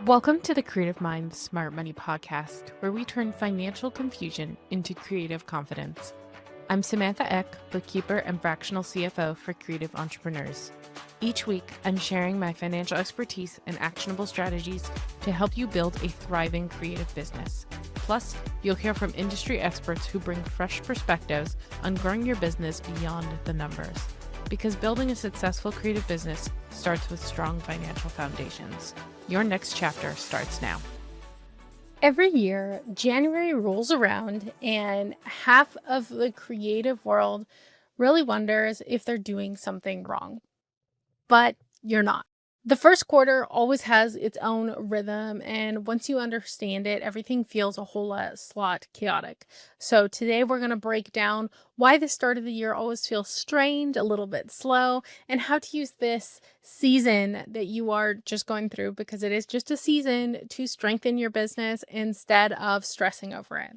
Welcome to the Creative Mind Smart Money podcast, where we turn financial confusion into creative confidence. I'm Samantha Eck, bookkeeper and fractional CFO for creative entrepreneurs. Each week, I'm sharing my financial expertise and actionable strategies to help you build a thriving creative business. Plus, you'll hear from industry experts who bring fresh perspectives on growing your business beyond the numbers. Because building a successful creative business starts with strong financial foundations. Your next chapter starts now. Every year, January rolls around and half of the creative world really wonders if they're doing something wrong. But you're not. The first quarter always has its own rhythm, and once you understand it, everything feels a whole lot chaotic. So today we're going to break down why the start of the year always feels strained, a little bit slow, and how to use this season that you are just going through, because it is just a season, to strengthen your business instead of stressing over it.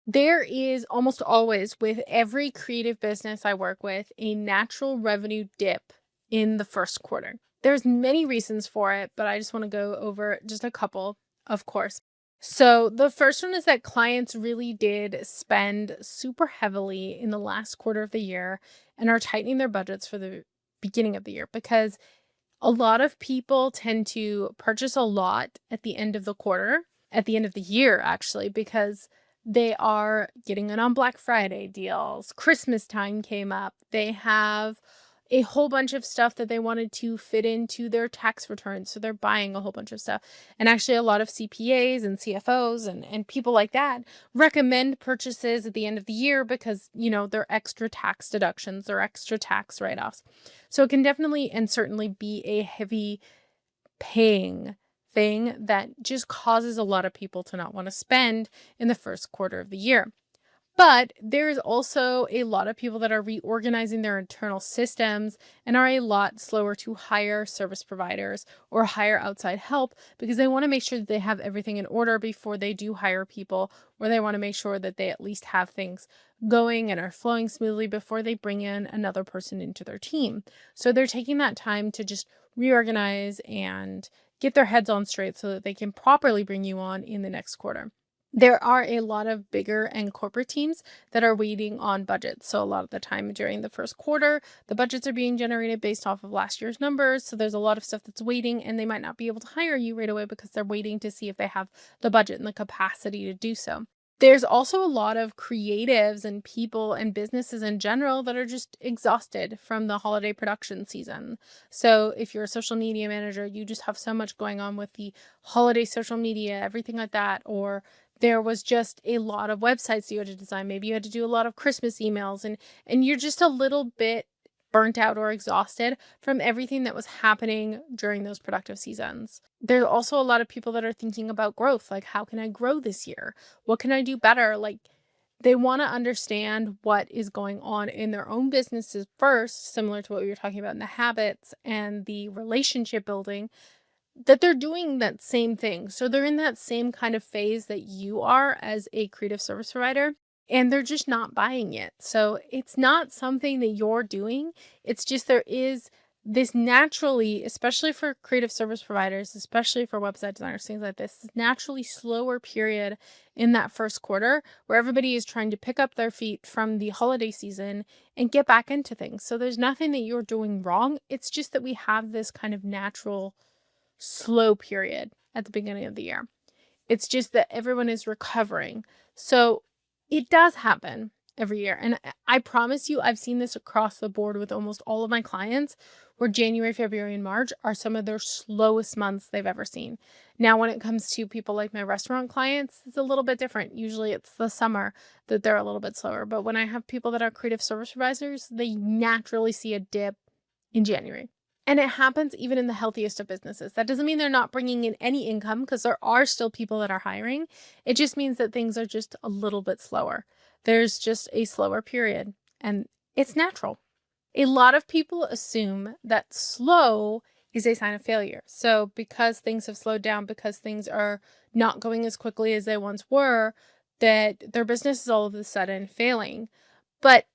There is almost always, with every creative business I work with, a natural revenue dip in the first quarter. There's many reasons for it, but I just want to go over just a couple, of course. So the first one is that clients really did spend super heavily in the last quarter of the year and are tightening their budgets for the beginning of the year, because a lot of people tend to purchase a lot at the end of the quarter, at the end of the year, actually, because they are getting in on Black Friday deals. Christmas time came up. They have a whole bunch of stuff that they wanted to fit into their tax returns. So they're buying a whole bunch of stuff. And actually, a lot of CPAs and CFOs and people like that recommend purchases at the end of the year because, they're extra tax deductions or extra tax write-offs. So it can definitely and certainly be a heavy paying thing that just causes a lot of people to not want to spend in the first quarter of the year. But there's also a lot of people that are reorganizing their internal systems and are a lot slower to hire service providers or hire outside help, because they want to make sure that they have everything in order before they do hire people, or they want to make sure that they at least have things going and are flowing smoothly before they bring in another person into their team. So they're taking that time to just reorganize and get their heads on straight so that they can properly bring you on in the next quarter. There are a lot of bigger and corporate teams that are waiting on budgets. So a lot of the time during the first quarter, the budgets are being generated based off of last year's numbers. So there's a lot of stuff that's waiting, and they might not be able to hire you right away because they're waiting to see if they have the budget and the capacity to do so. There's also a lot of creatives and people and businesses in general that are just exhausted from the holiday production season. So if you're a social media manager, you just have so much going on with the holiday social media, everything like that. Or there was just a lot of websites you had to design. Maybe you had to do a lot of Christmas emails, and you're just a little bit burnt out or exhausted from everything that was happening during those productive seasons. There's also a lot of people that are thinking about growth. Like, how can I grow this year? What can I do better? Like, they want to understand what is going on in their own businesses first, similar to what we were talking about in the habits and the relationship building, that they're doing that same thing. So they're in that same kind of phase that you are as a creative service provider, and they're just not buying it. So it's not something that you're doing. It's just there is this naturally, especially for creative service providers, especially for website designers, things like this naturally slower period in that first quarter where everybody is trying to pick up their feet from the holiday season and get back into things. So there's nothing that you're doing wrong. It's just that we have this kind of natural slow period at the beginning of the year. It's just that everyone is recovering. So it does happen every year. And I promise you, I've seen this across the board with almost all of my clients, where January, February, and March are some of their slowest months they've ever seen. Now, when it comes to people like my restaurant clients, it's a little bit different. Usually it's the summer that they're a little bit slower. But when I have people that are creative service providers, they naturally see a dip in January. And it happens even in the healthiest of businesses. That doesn't mean they're not bringing in any income, because there are still people that are hiring. It just means that things are just a little bit slower. There's just a slower period, and it's natural. A lot of people assume that slow is a sign of failure. So because things have slowed down, because things are not going as quickly as they once were, that their business is all of a sudden failing. But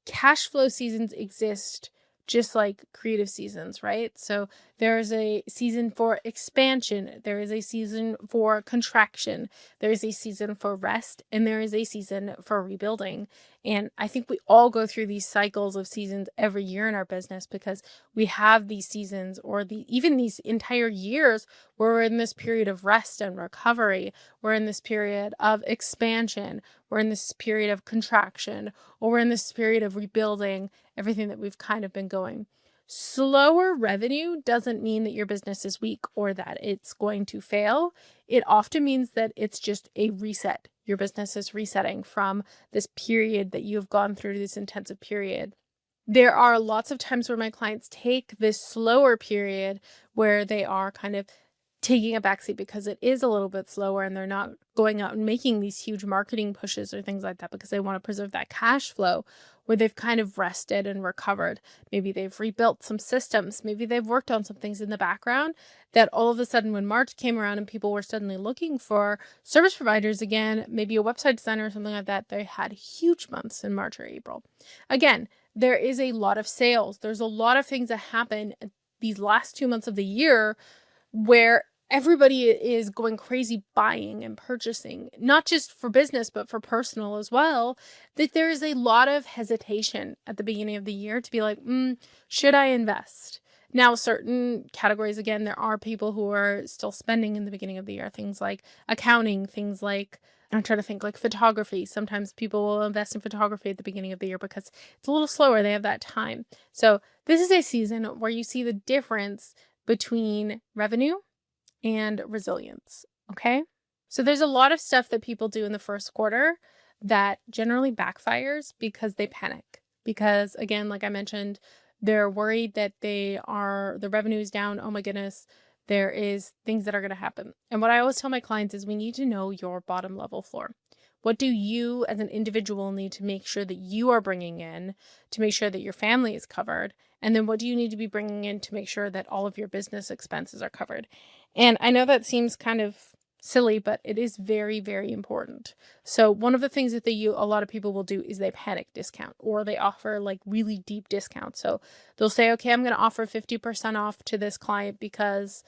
cash flow seasons exist just like creative seasons, right? So There is a season for expansion. There is a season for contraction. There is a season for rest, and there is a season for rebuilding. And I think we all go through these cycles of seasons every year in our business because we have these seasons or even these entire years where we're in this period of rest and recovery. We're in this period of expansion. We're in this period of contraction, or we're in this period of rebuilding everything that we've kind of been going. Slower revenue doesn't mean that your business is weak or that it's going to fail. It often means that it's just a reset. Your business is resetting from this period that you've gone through, this intensive period. There are lots of times where my clients take this slower period where they are kind of taking a backseat because it is a little bit slower and they're not going out and making these huge marketing pushes or things like that because they want to preserve that cash flow, where they've kind of rested and recovered. Maybe they've rebuilt some systems. Maybe they've worked on some things in the background that all of a sudden when March came around and people were suddenly looking for service providers again, maybe a website designer or something like that, they had huge months in March or April. Again, there is a lot of sales. There's a lot of things that happen these last 2 months of the year where everybody is going crazy buying and purchasing, not just for business, but for personal as well, that there is a lot of hesitation at the beginning of the year to be like, should I invest? Now, certain categories, again, there are people who are still spending in the beginning of the year, things like accounting, things like, I'm trying to think, like photography. Sometimes people will invest in photography at the beginning of the year because it's a little slower. They have that time. So this is a season where you see the difference between revenue and resilience. Okay. So there's a lot of stuff that people do in the first quarter that generally backfires because they panic. Because again, like I mentioned, they're worried that the revenue is down. Oh my goodness, there is things that are going to happen. And what I always tell my clients is we need to know your bottom level floor. What do you as an individual need to make sure that you are bringing in to make sure that your family is covered? And then what do you need to be bringing in to make sure that all of your business expenses are covered? And I know that seems kind of silly, but it is very, very important. So one of the things that a lot of people will do is they panic discount, or they offer like really deep discounts. So they'll say, okay, I'm going to offer 50% off to this client because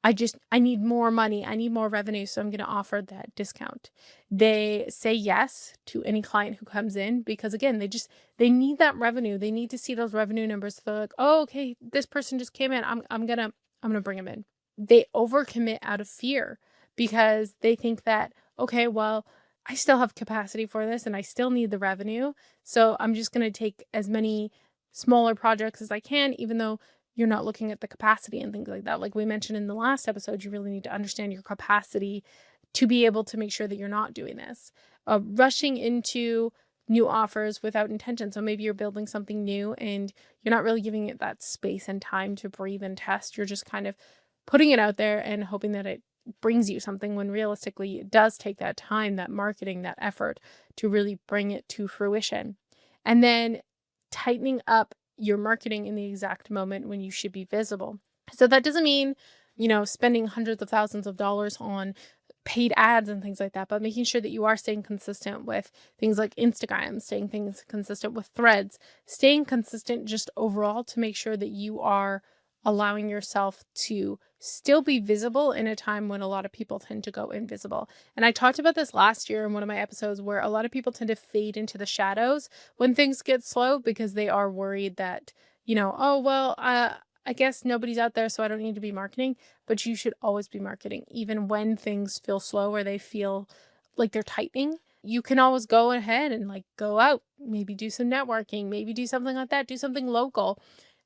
I need more money. I need more revenue. So I'm going to offer that discount. They say yes to any client who comes in because again, they need that revenue. They need to see those revenue numbers. So they're like, oh, okay, this person just came in. I'm going to bring them in. They overcommit out of fear because they think that, okay, well, I still have capacity for this and I still need the revenue. So I'm just going to take as many smaller projects as I can, even though you're not looking at the capacity and things like that. Like we mentioned in the last episode, you really need to understand your capacity to be able to make sure that you're not doing this. Rushing into new offers without intention. So maybe you're building something new and you're not really giving it that space and time to breathe and test. You're just kind of putting it out there and hoping that it brings you something, when realistically it does take that time, that marketing, that effort to really bring it to fruition. And then tightening up your marketing in the exact moment when you should be visible. So that doesn't mean, spending hundreds of thousands of dollars on paid ads and things like that, but making sure that you are staying consistent with things like Instagram, staying things consistent with Threads, staying consistent just overall to make sure that you are allowing yourself to still be visible in a time when a lot of people tend to go invisible. And I talked about this last year in one of my episodes where a lot of people tend to fade into the shadows when things get slow because they are worried that, I guess nobody's out there, so I don't need to be marketing. But you should always be marketing, even when things feel slow or they feel like they're tightening. You can always go ahead and go out, maybe do some networking, maybe do something like that, do something local.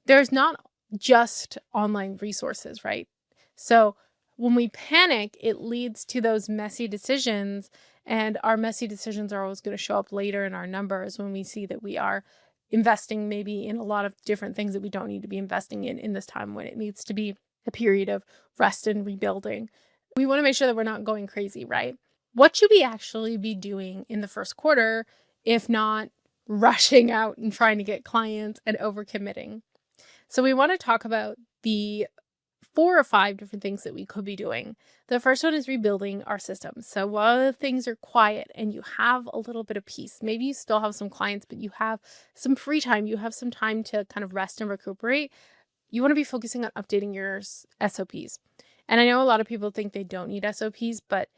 There's not just online resources, right? So when we panic, it leads to those messy decisions, and our messy decisions are always going to show up later in our numbers when we see that we are investing maybe in a lot of different things that we don't need to be investing in this time when it needs to be a period of rest and rebuilding. We want to make sure that we're not going crazy, right? What should we actually be doing in the first quarter if not rushing out and trying to get clients and overcommitting? So we want to talk about the 4 or 5 different things that we could be doing. The first one is rebuilding our systems. So while things are quiet and you have a little bit of peace, maybe you still have some clients, but you have some free time, you have some time to kind of rest and recuperate. you want to be focusing on updating your SOPs. And I know a lot of people think they don't need SOPs, but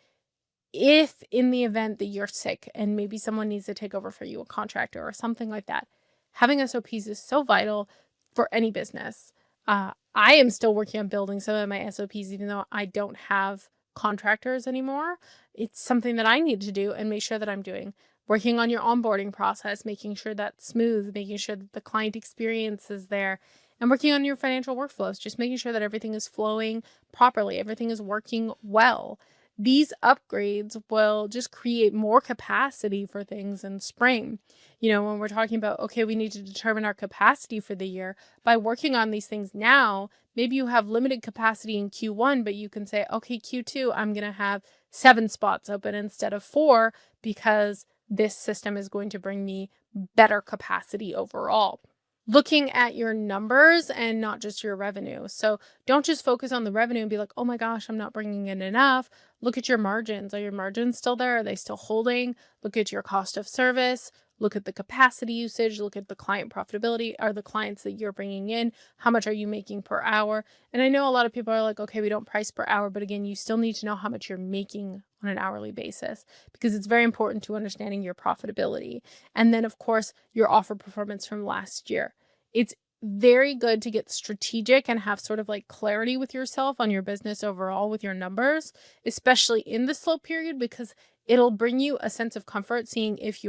if in the event that you're sick and maybe someone needs to take over for you, a contractor or something like that, having SOPs is so vital for any business. I am still working on building some of my SOPs, even though I don't have contractors anymore. It's something that I need to do and make sure that I'm doing. Working on your onboarding process, making sure that's smooth, making sure that the client experience is there, and working on your financial workflows, just making sure that everything is flowing properly, everything is working well. These upgrades will just create more capacity for things in spring. When we're talking about, okay, we need to determine our capacity for the year, by working on these things now, maybe you have limited capacity in Q1, but you can say, okay, Q2, I'm going to have 7 spots open instead of 4 because this system is going to bring me better capacity overall. Looking at your numbers and not just your revenue. So don't just focus on the revenue and be like, oh my gosh, I'm not bringing in enough. Look at your margins. Are your margins still there? Are they still holding? Look at your cost of service. Look at the capacity usage. Look at the client profitability. Are the clients that you're bringing in? How much are you making per hour? And I know a lot of people are like, okay, we don't price per hour. But again, you still need to know how much you're making on an hourly basis because it's very important to understanding your profitability. And then, of course, your offer performance from last year. It's very good to get strategic and have sort of like clarity with yourself on your business overall with your numbers, especially in the slow period, because it'll bring you a sense of comfort seeing if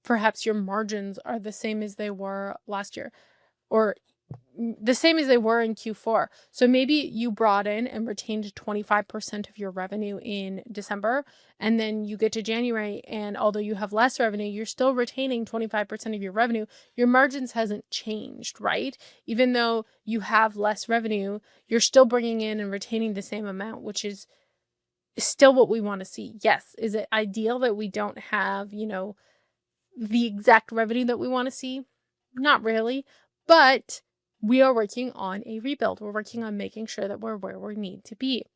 perhaps your margins are the same as they were last year or the same as they were in Q4. So maybe you brought in and retained 25% of your revenue in December, and then you get to January, and although you have less revenue, you're still retaining 25% of your revenue. Your margins hasn't changed, right? Even though you have less revenue, you're still bringing in and retaining the same amount, which is still what we want to see. Yes. Is it ideal that we don't have, the exact revenue that we want to see? Not really, but we are working on a rebuild. We're working on making sure that we're where we need to be.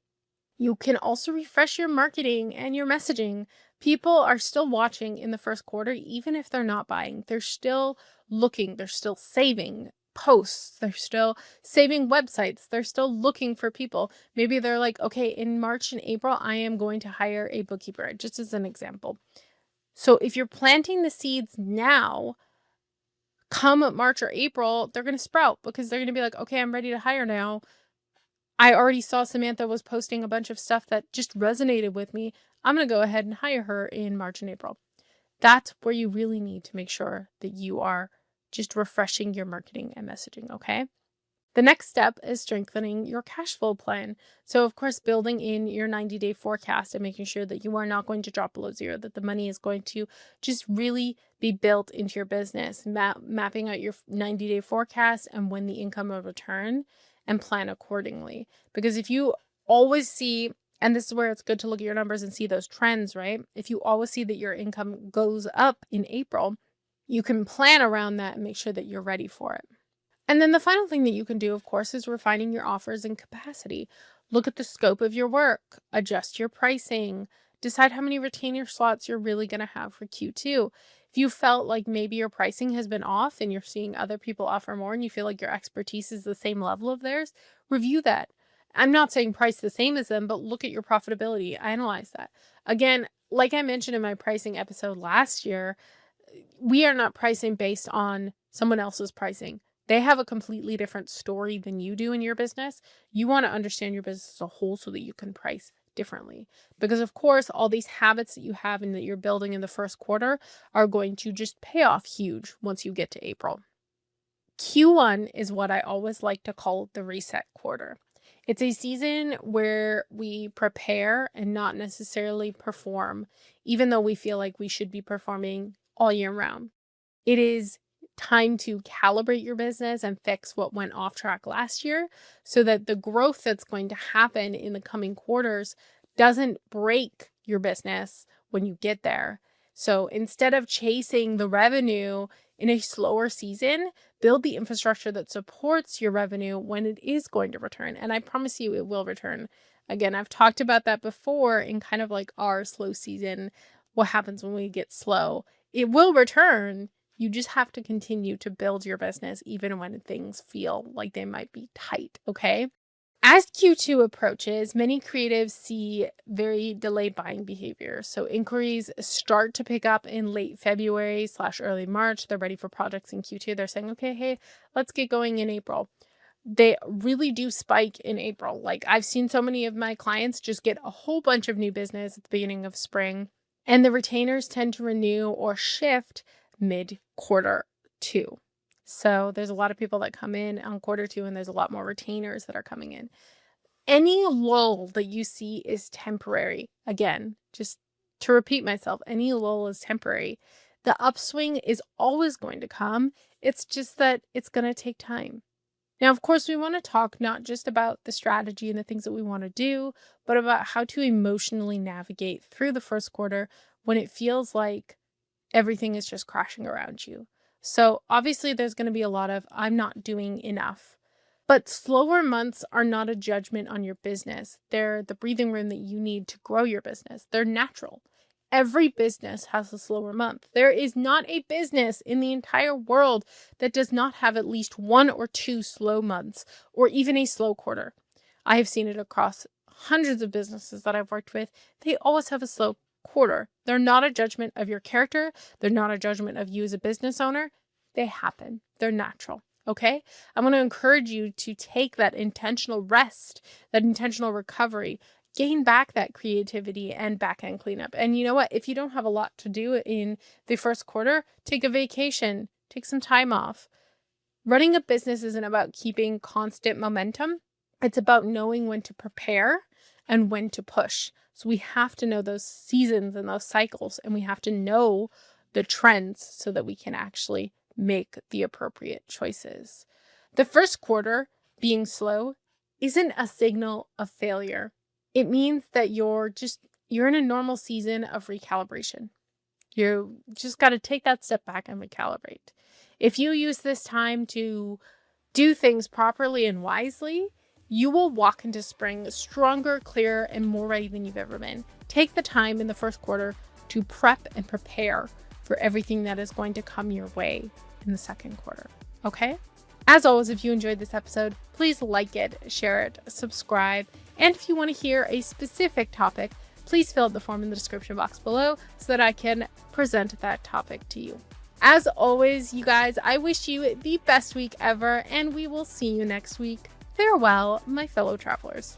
You can also refresh your marketing and your messaging. People are still watching in the first quarter, even if they're not buying. They're still looking, they're still saving posts, they're still saving websites, they're still looking for people. Maybe they're like, okay, in March and April, I am going to hire a bookkeeper, just as an example. So if you're planting the seeds now, come March or April, they're going to sprout because they're going to be like, okay, I'm ready to hire now. I already saw Samantha was posting a bunch of stuff that just resonated with me. I'm going to go ahead and hire her in March and April. That's where you really need to make sure that you are just refreshing your marketing and messaging, okay? The next step is strengthening your cash flow plan. So, of course, building in your 90-day forecast and making sure that you are not going to drop below zero, that the money is going to just really be built into your business, mapping out your 90-day forecast and when the income will return and plan accordingly. Because if you always see, and this is where it's good to look at your numbers and see those trends, right? If you always see that your income goes up in April, you can plan around that and make sure that you're ready for it. And then the final thing that you can do, of course, is refining your offers and capacity. Look at the scope of your work, adjust your pricing, decide how many retainer slots you're really going to have for Q2. If you felt like maybe your pricing has been off and you're seeing other people offer more and you feel like your expertise is the same level of theirs, review that. I'm not saying price the same as them, but look at your profitability. Analyze that. Again, like I mentioned in my pricing episode last year, we are not pricing based on someone else's pricing. They have a completely different story than you do in your business. You want to understand your business as a whole so that you can price differently. Because of course, all these habits that you have and that you're building in the first quarter are going to just pay off huge once you get to April. Q1 is what I always like to call the reset quarter. It's a season where we prepare and not necessarily perform, even though we feel like we should be performing all year round. It is time to calibrate your business and fix what went off track last year so that the growth that's going to happen in the coming quarters doesn't break your business when you get there. So instead of chasing the revenue in a slower season, build the infrastructure that supports your revenue when it is going to return. And I promise you it will return. Again, I've talked about that before in kind of like our slow season, what happens when we get slow. It will return. You just have to continue to build your business even when things feel like they might be tight, okay? As Q2 approaches, many creatives see very delayed buying behavior. So inquiries start to pick up in late February/early March. They're ready for projects in Q2. They're saying, okay, hey, let's get going in April. They really do spike in April. Like, I've seen so many of my clients just get a whole bunch of new business at the beginning of spring, and the retainers tend to renew or shift mid-quarter two. So there's a lot of people that come in on quarter two, and there's a lot more retainers that are coming in. Any lull that you see is temporary. Again, just to repeat myself, any lull is temporary. The upswing is always going to come. It's just that it's going to take time. Now, of course, we want to talk not just about the strategy and the things that we want to do, but about how to emotionally navigate through the first quarter when it feels like everything is just crashing around you. So obviously there's going to be a lot of, I'm not doing enough. But slower months are not a judgment on your business. They're the breathing room that you need to grow your business. They're natural. Every business has a slower month. There is not a business in the entire world that does not have at least 1 or 2 slow months or even a slow quarter. I have seen it across hundreds of businesses that I've worked with. They always have a slow quarter. They're not a judgment of your character. They're not a judgment of you as a business owner. They happen. They're natural. Okay? I'm going to encourage you to take that intentional rest, that intentional recovery, gain back that creativity and back-end cleanup. And you know what? If you don't have a lot to do in the first quarter, take a vacation, take some time off. Running a business isn't about keeping constant momentum. It's about knowing when to prepare and when to push. So we have to know those seasons and those cycles, and we have to know the trends so that we can actually make the appropriate choices. The first quarter being slow isn't a signal of failure. It means that you're in a normal season of recalibration. You just got to take that step back and recalibrate. If you use this time to do things properly and wisely, you will walk into spring stronger, clearer, and more ready than you've ever been. Take the time in the first quarter to prep and prepare for everything that is going to come your way in the second quarter. Okay? As always, if you enjoyed this episode, please like it, share it, subscribe, and if you want to hear a specific topic, please fill out the form in the description box below so that I can present that topic to you. As always, you guys, I wish you the best week ever, and we will see you next week. Farewell, my fellow travelers.